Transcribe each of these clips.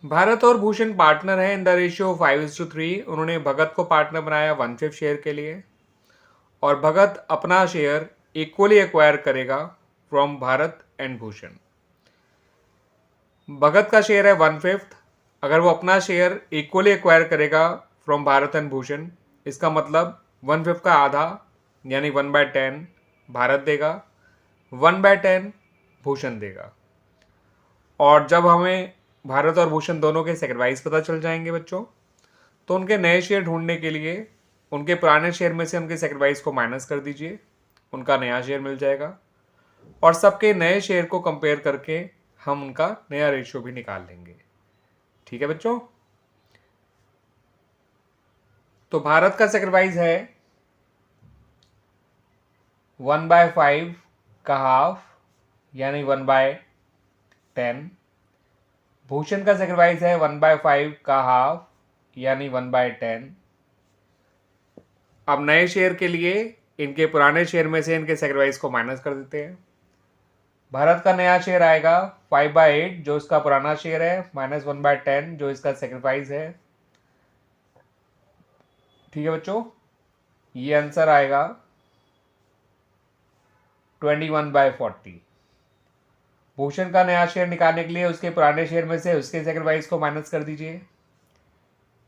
भारत और भूषण पार्टनर हैं in the ratio 5:3। उन्होंने भगत को पार्टनर बनाया 1/5 शेयर के लिए और भगत अपना शेयर इक्वली एक्वायर करेगा फ्रॉम भारत एंड भूषण। भगत का शेयर है 1/5। अगर वो अपना शेयर इक्वली एक्वायर करेगा फ्रॉम भारत एंड भूषण, इसका मतलब 1/5 का आधा यानी 1/10 भारत देगा, 1/10 भूषण देगा। और जब हमें भारत और भूषण दोनों के सेक्रीफाइस पता चल जाएंगे बच्चों, तो उनके नए शेयर ढूंढने के लिए उनके पुराने शेयर में से उनके सेक्रीफाइस को माइनस कर दीजिए, उनका नया शेयर मिल जाएगा और सबके नए शेयर को कंपेयर करके हम उनका नया रेशियो भी निकाल लेंगे। ठीक है बच्चों। तो भारत का सेक्रीफाइस है 1/5 का हाफ यानी 1/10। भूषण का सेक्रीफाइस है 1/5 का हाफ यानी 1/10। अब नए शेयर के लिए इनके पुराने शेयर में से इनके सेक्रीफाइस को माइनस कर देते हैं। भारत का नया शेयर आएगा 5/8 जो इसका पुराना शेयर है, माइनस 1/10 जो इसका सेक्रीफाइस है। ठीक है बच्चों, ये आंसर आएगा 21/40। भूषण का नया शेयर निकालने के लिए उसके पुराने शेयर में से उसके सेक्रीफाइस को माइनस कर दीजिए,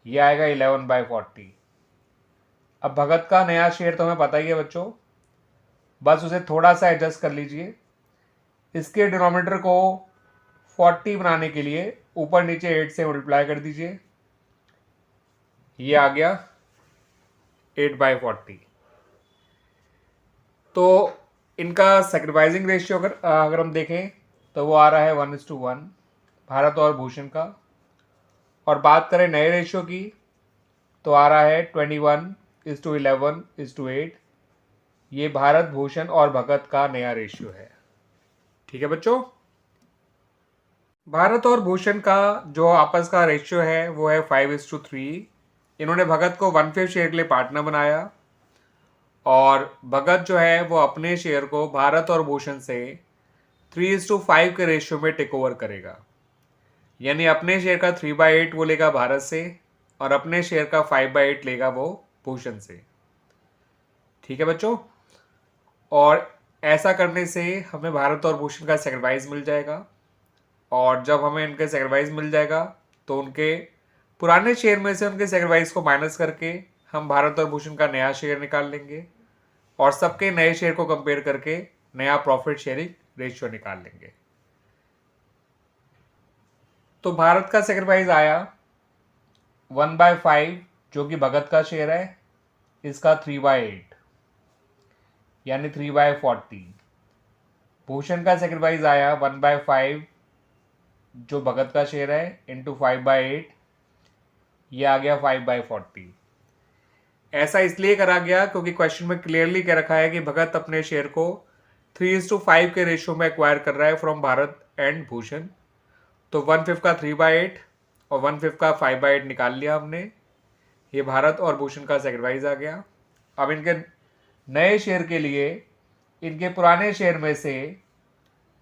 ये आएगा 11/40। अब भगत का नया शेयर तो हमें पता ही है बच्चों, बस उसे थोड़ा सा एडजस्ट कर लीजिए। इसके डिनोमिनेटर को 40 बनाने के लिए ऊपर नीचे 8 से मल्टीप्लाई कर दीजिए, ये आ गया 8/40। तो इनका सेक्रीफाइसिंग रेशियो अगर हम देखें तो वो आ रहा है 1:1 भारत और भूषण का। और बात करें नए रेशियो की तो आ रहा है 21:11:8। ये भारत, भूषण और भगत का नया रेशियो है। ठीक है बच्चों। भारत और भूषण का जो आपस का रेशियो है वो है 5:3। इन्होंने भगत को 1/5 शेयर के लिए पार्टनर बनाया और भगत जो है वो अपने शेयर को भारत और भूषण से 3:5 के रेशियो में टेक ओवर करेगा, यानी अपने शेयर का 3/8 वो लेगा भारत से और अपने शेयर का 5/8 लेगा वो भूषण से। ठीक है बच्चों। और ऐसा करने से हमें भारत और भूषण का सेक्रीफाइस मिल जाएगा और जब हमें इनके सेक्रीफाइस मिल जाएगा तो उनके पुराने शेयर में से उनके सेक्रीफाइस को माइनस करके हम भारत और भूषण का नया शेयर निकाल लेंगे और सबके नए शेयर को कंपेयर करके नया प्रॉफिट शेयरिंग रेशियो निकाल लेंगे। तो भारत का सेक्रीफाइस आया 1/5 जो कि भगत का शेयर है, इसका 3/8 यानी 3/40। भूषण का सेक्रीफाइस आया 1/5 जो भगत का शेयर है इंटू 5/8, ये आ गया 5/40। ऐसा इसलिए करा गया क्योंकि क्वेश्चन में क्लियरली कह रखा है कि भगत अपने शेयर को 3:5 के रेशियो में एक्वायर कर रहा है फ्रॉम भारत एंड भूषण। तो 1/5 का 3/8 और 1/5 का 5/8 निकाल लिया हमने, ये भारत और भूषण का सेक्रीफाइस आ गया। अब इनके नए शेयर के लिए इनके पुराने शेयर में से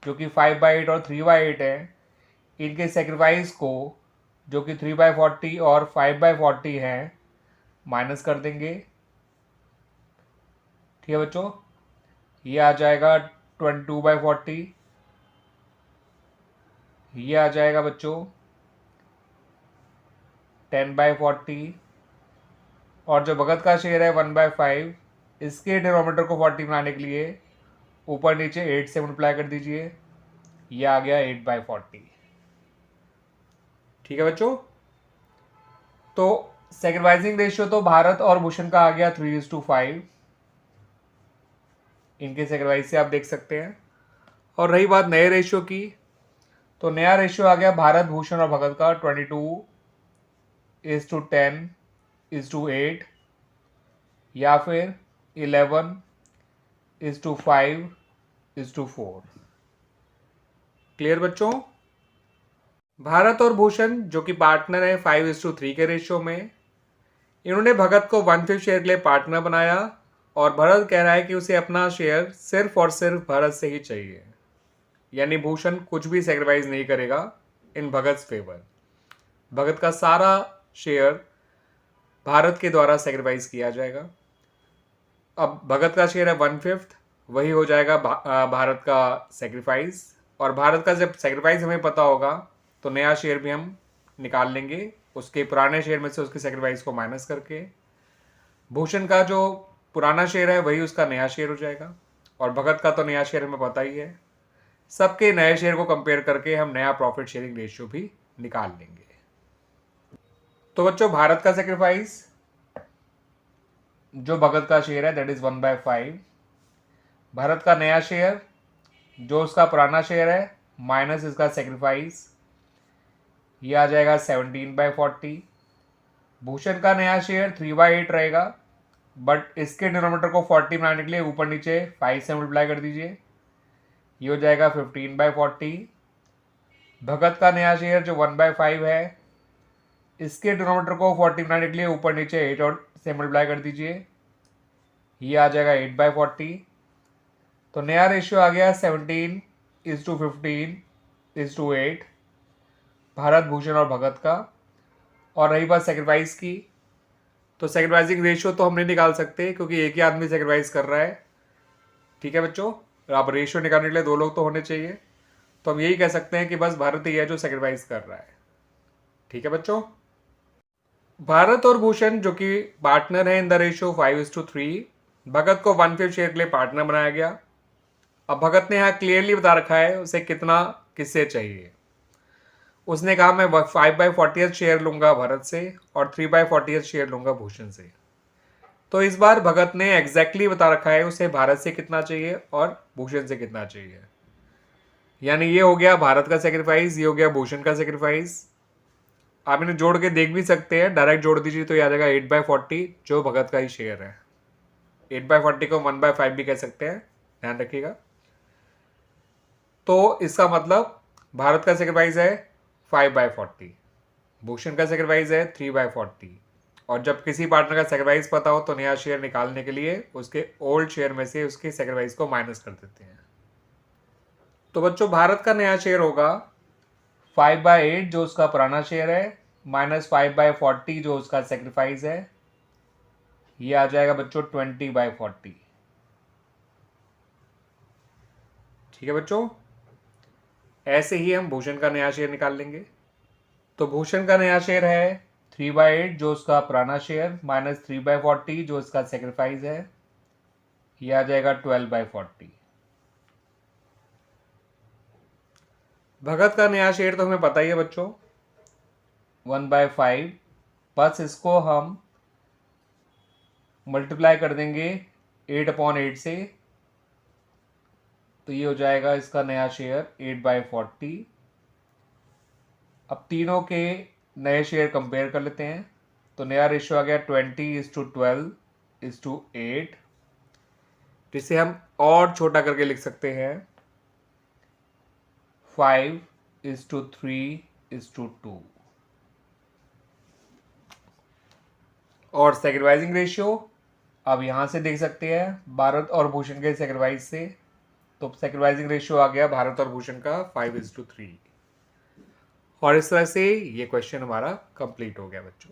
जो कि 5/8 और 3/8 है, इनके सेक्रीफाइस को जो कि 3/40 और 5/40 हैं माइनस कर देंगे। ठीक है बच्चों, ये आ जाएगा 22/40, ये आ जाएगा बच्चों 10/40 और जो भगत का शेयर है 1/5, इसके डिनोमिनेटर को 40 बनाने के लिए ऊपर नीचे 8 से मल्टीप्लाई कर दीजिए, ये आ गया 8/40। ठीक है बच्चों। तो सेक्रीफाइसिंग रेशियो तो भारत और भूषण का आ गया 3:5, इनके सेक्रीफाइस से आप देख सकते हैं। और रही बात नए रेशियो की, तो नया रेशियो आ गया भारत, भूषण और भगत का 22:10:8 या फिर 11:5:4। क्लियर बच्चों। भारत और भूषण जो कि पार्टनर है 5:3 के रेशियो में, इन्होंने भगत को 1/5 शेयर के लिए पार्टनर बनाया और भरत कह रहा है कि उसे अपना शेयर सिर्फ और सिर्फ भरत से ही चाहिए, यानी भूषण कुछ भी सेक्रीफाइस नहीं करेगा इन भगत फेवर। भगत का सारा शेयर भारत के द्वारा सेक्रीफाइस किया जाएगा। अब भगत का शेयर है 1/5, वही हो जाएगा भारत का सेक्रीफाइस। और भारत का जब सेक्रीफाइस हमें पता होगा तो नया शेयर भी हम निकाल लेंगे उसके पुराने शेयर में से, उसके सेक्रीफाइस को माइनस करके। भूषण का जो पुराना शेयर है वही उसका नया शेयर हो जाएगा, और भगत का तो नया शेयर हमें पता ही है। सबके नए शेयर को कंपेयर करके हम नया प्रॉफिट शेयरिंग रेशियो भी निकाल लेंगे। तो बच्चों, भारत का सेक्रीफाइस जो भगत का शेयर है दैट इज 1/5। भारत का नया शेयर जो उसका पुराना शेयर है माइनस इसका सेक्रीफाइस, ये आ जाएगा 17/40। भूषण का नया शेयर 3/8 रहेगा, बट इसके डिनोमिनेटर को 40 बनाने के लिए ऊपर नीचे 5 से मल्टीप्लाई कर दीजिए, ये हो जाएगा 15/40। भगत का नया शेयर जो 1/5 है, इसके डिनोमिनेटर को 40 बनाने के लिए ऊपर नीचे 8 और से मल्टीप्लाई कर दीजिए, ये आ जाएगा 8/40। तो नया रेशियो आ गया 17:15:8 भारत, भूषण और भगत का। और रही बात सेक्रीफाइस की, तो सेक्रीफाइसिंग रेशियो तो हम नहीं निकाल सकते क्योंकि एक ही आदमी सेक्रीफाइस कर रहा है। ठीक है बच्चों, अब रेशियो निकालने के लिए 2 लोग तो होने चाहिए, तो हम यही कह सकते हैं कि बस भारत ही है जो सेक्रीफाइस कर रहा है। ठीक है बच्चों, भारत और भूषण जो कि पार्टनर है इन द रेशियो 5:3, भगत को 1/5 शेयर के लिए पार्टनर बनाया गया। अब भगत ने यहाँ क्लियरली बता रखा है उसे कितना किससे चाहिए। उसने कहा मैं 5/40 शेयर लूंगा भारत से और 3/40 शेयर लूंगा भूषण से। तो इस बार भगत ने एग्जैक्टली बता रखा है उसे भारत से कितना चाहिए और भूषण से कितना चाहिए। यानी ये हो गया भारत का सेक्रीफाइस, ये हो गया भूषण का सेक्रीफाइस। आप इन्हें जोड़ के देख भी सकते हैं, डायरेक्ट जोड़ दीजिए तो ये आ जाएगा 8/40 जो भगत का ही शेयर है। 8/40 को 1/5 भी कह सकते हैं, ध्यान रखिएगा। तो इसका मतलब भारत का सेक्रीफाइस है 5/40, भूषण का सेक्रीफाइस है 3/40। और जब किसी पार्टनर का सेक्रीफाइस पता हो तो नया शेयर निकालने के लिए उसके ओल्ड शेयर में से उसके सेक्रीफाइस को माइनस कर देते हैं। तो बच्चों, भारत का नया शेयर होगा 5/8 जो उसका पुराना शेयर है माइनस 5/40 जो उसका सेक्रीफाइस है, ये आ जाएगा बच्चों 20/40। ठीक है बच्चों, ऐसे ही हम भूषण का नया शेयर निकाल लेंगे। तो भूषण का नया शेयर है 3/8 जो उसका पुराना शेयर माइनस 3/40 जो उसका सेक्रीफाइस है, ये आ जाएगा 12/40। भगत का नया शेयर तो हमें पता ही है बच्चों 1/5, बस इसको हम मल्टीप्लाई कर देंगे 8/8 से, तो ये हो जाएगा इसका नया शेयर 8/40। अब तीनों के नए शेयर कंपेयर कर लेते हैं, तो नया रेशियो आ गया 20:12:8, जिसे हम और छोटा करके लिख सकते हैं 5:3:2। और सेक्रीफाइसिंग रेशियो अब यहां से देख सकते हैं भारत और भूषण के सेक्रीफाइस से, तो सेक्रीफाइसिंग रेशियो आ गया भारत और भूषण का 5:3। और इस तरह से ये क्वेश्चन हमारा कंप्लीट हो गया बच्चों।